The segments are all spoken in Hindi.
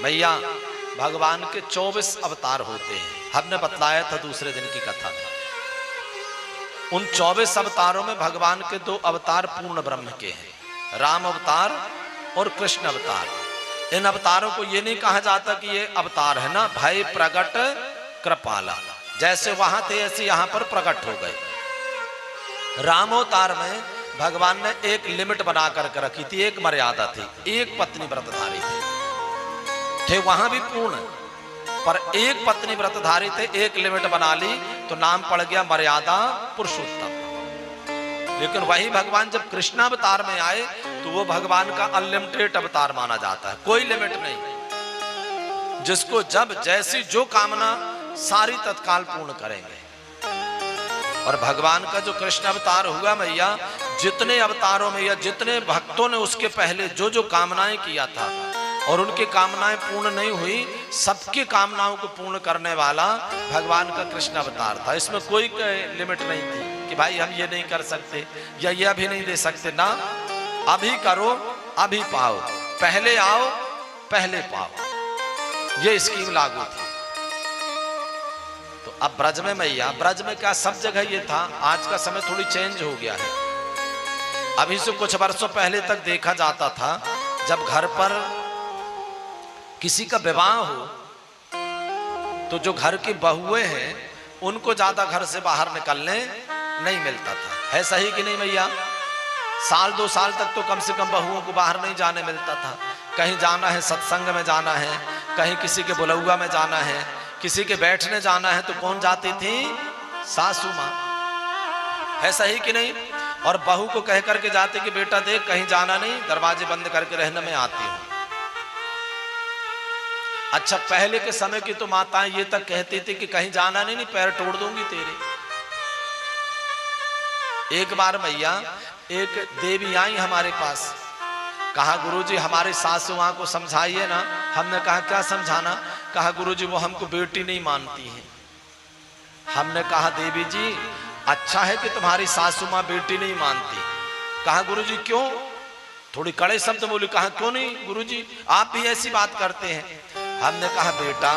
मैया भगवान के 24 अवतार होते हैं, हमने बतलाया था दूसरे दिन की कथा में। उन 24 अवतारों में भगवान के 2 अवतार पूर्ण ब्रह्म के हैं, राम अवतार और कृष्ण अवतार। इन अवतारों को ये नहीं कहा जाता कि ये अवतार है ना, भय प्रगट कृपाला, जैसे वहां थे ऐसे यहां पर प्रकट हो गए। राम अवतार में भगवान ने एक लिमिट बना करके रखी थी, एक मर्यादा थी, एक पत्नी व्रतधारी थे वहां भी पूर्ण, पर एक पत्नी व्रतधारी थे, एक लिमिट बना ली तो नाम पड़ गया मर्यादा पुरुषोत्तम। लेकिन वही भगवान जब कृष्णावतार में आए तो वो भगवान का अनलिमिटेड अवतार माना जाता है, कोई लिमिट नहीं, जिसको जब जैसी जो कामना सारी तत्काल पूर्ण करेंगे। और भगवान का जो कृष्ण अवतार हुआ मैया, जितने अवतारों में या जितने भक्तों ने उसके पहले जो जो कामनाएं किया था और उनकी कामनाएं पूर्ण नहीं हुई, सबकी कामनाओं को पूर्ण करने वाला भगवान का कृष्ण अवतार था। इसमें कोई लिमिट नहीं थी कि भाई हम ये नहीं कर सकते या ये अभी नहीं दे सकते ना, अभी करो अभी पाओ, पहले आओ पहले पाओ, ये स्कीम लागू थी। तो अब ब्रज में मैया, ब्रज में क्या सब जगह ये था, आज का समय थोड़ी चेंज हो गया है। अभी से कुछ वर्षों पहले तक देखा जाता था जब घर पर किसी का विवाह हो तो जो घर की बहुएं हैं उनको ज्यादा घर से बाहर निकलने नहीं मिलता था, है सही कि नहीं मैया? साल 2 साल तक तो कम से कम बहुओं को बाहर नहीं जाने मिलता था। कहीं जाना है, सत्संग में जाना है, कहीं किसी के बुलौआ में जाना है, किसी के बैठने जाना है, तो कौन जाती थी? सासू माँ, है सही कि नहीं? और बहू को कह करके जाते कि बेटा देख कहीं जाना नहीं, दरवाजे बंद करके रहने में आती हूं। अच्छा, पहले के समय की तो माताएं ये तक कहती थी कि कहीं जाना नहीं, पैर तोड़ दूंगी तेरे। एक बार मैया एक देवी आई हमारे पास, कहा गुरुजी हमारे सासू मां को समझाइए ना। हमने कहा क्या समझाना? कहा गुरुजी वो हमको बेटी नहीं मानती है। हमने कहा देवी जी अच्छा है कि तुम्हारी सासू मां बेटी नहीं मानती। कहा गुरुजी क्यों? थोड़ी कड़े शब्द बोली। कहा क्यों नहीं गुरुजी, आप भी ऐसी बात करते हैं। हमने कहा बेटा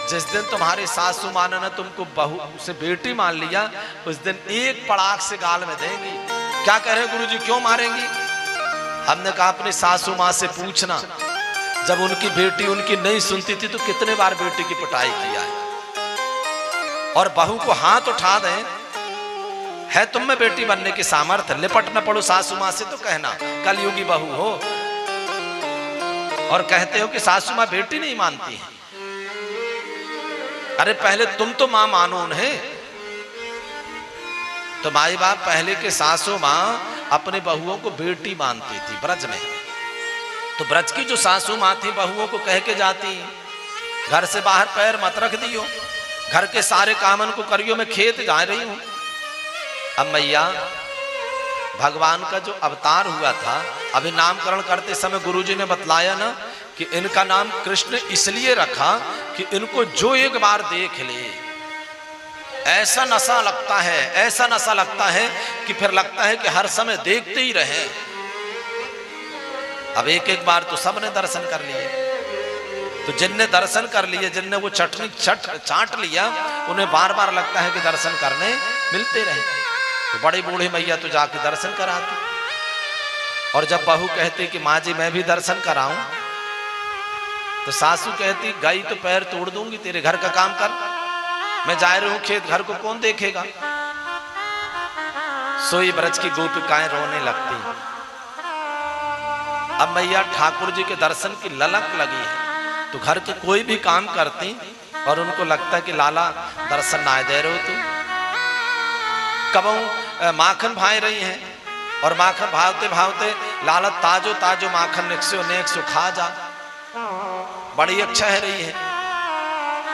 जिस दिन तुम्हारी सासू मां ने तुमको बहू से बेटी मान लिया, उस दिन एक पड़ाक से गाल में देंगी। क्या कह रहे गुरुजी, क्यों मारेंगी? हमने कहा अपनी सासू मां से पूछना, जब उनकी बेटी उनकी नहीं सुनती थी तो कितने बार बेटी की पिटाई किया है। और बहू को हाथ उठा दें, है तुम में बेटी बनने की सामर्थ्य, लिपट न पड़ो सासू मां से तो कहना कलयुगी बहू हो, और कहते हो कि सासू मां बेटी नहीं मानती है। अरे पहले तुम तो मां मानो उन्हें। तो माई बाप पहले के सासू मां अपने बहुओं को बेटी मानती थी ब्रज में। तो ब्रज की जो सासू मां थी बहुओं को कह के जाती, घर से बाहर पैर मत रख दियो, घर के सारे कामन को करियो, मैं खेत जा रही हूं। अब मैया भगवान का जो अवतार हुआ था, अभी नामकरण करते समय गुरुजी ने बतलाया ना कि इनका नाम कृष्ण इसलिए रखा कि इनको जो एक बार देख ले ऐसा नशा लगता है, ऐसा नशा लगता है कि फिर लगता है कि हर समय देखते ही रहे। अब एक बार तो सबने दर्शन कर लिए, तो जिनने दर्शन कर लिए, जिनने वो चटनी चाट लिया, उन्हें बार बार लगता है कि दर्शन करने मिलते रहे। तो बड़ी बूढ़ी मैया तो जाके दर्शन कराती, और जब बहू कहती कि माँ जी मैं भी दर्शन कराऊं, तो सासू कहती गई तो पैर तोड़ दूंगी तेरे, घर का काम कर, मैं जा रही हूं खेत, घर को कौन देखेगा। सोई ब्रज की गोपिकाएं रोने लगती। अब मैया ठाकुर जी के दर्शन की ललक लगी है, तो घर के कोई भी काम करती और उनको लगता है कि लाला दर्शन ना दे रहे हो तू। कबू माखन भाई रही हैं, और माखन भावते भावते लाला ताजो ताजो माखन नेक्सो खा जा, बड़ी अच्छा है रही है।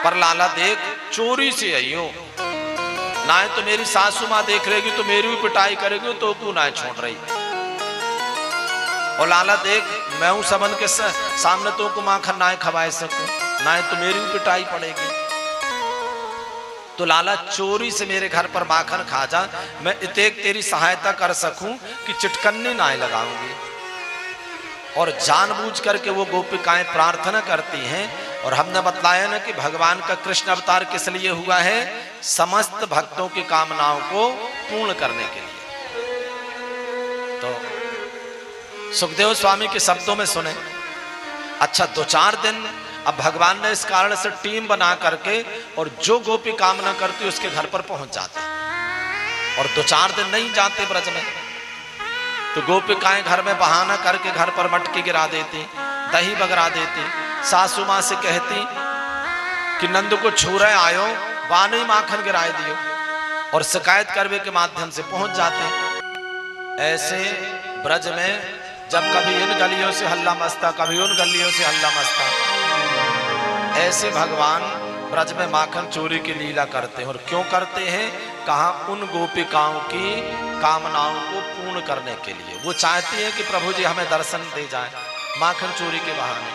पर लाला देख चोरी से आई हो, ना तो मेरी सासू मां देख लेगी तो मेरी भी पिटाई करेगी, तो क्यों ना छोड़ रही। और लाला देख मैं हूं सबन के सामने तो को माखन ना खवाए सकूं, ना तो मेरी भी पिटाई पड़ेगी। तो लाला चोरी से मेरे घर पर माखन खा जा, मैं इतेक तेरी सहायता कर सकूं कि चिटकन्नी ना लगाऊंगी। और जानबूझ करके वो गोपिकाएं प्रार्थना करती हैं। और हमने बतलाया ना कि भगवान का कृष्ण अवतार किस लिए हुआ है? समस्त भक्तों की कामनाओं को पूर्ण करने के लिए। तो सुखदेव स्वामी के शब्दों में सुने, अच्छा 2-4 दिन अब भगवान ने इस कारण से टीम बना करके और जो गोपी कामना करती उसके घर पर पहुंच जाते, और 2-4 दिन नहीं जाते ब्रज में, तो गोपिकाएं घर में बहाना करके घर पर मटकी गिरा देती, दही बगरा देती, सासू मां से कहती कि नंद को छू रहे आयो, बानी माखन गिराए दियो, और शिकायत करवे के माध्यम से पहुंच जाते। ऐसे ब्रज में जब कभी इन गलियों से हल्ला मस्ता, कभी उन गलियों से हल्ला मस्ता, ऐसे भगवान ब्रज में माखन चोरी की लीला करते हैं। और क्यों करते हैं? कहा उन गोपिकाओं की कामनाओं को पूर्ण करने के लिए। वो चाहती है कि प्रभु जी हमें दर्शन दे जाए माखन चोरी के बहाने।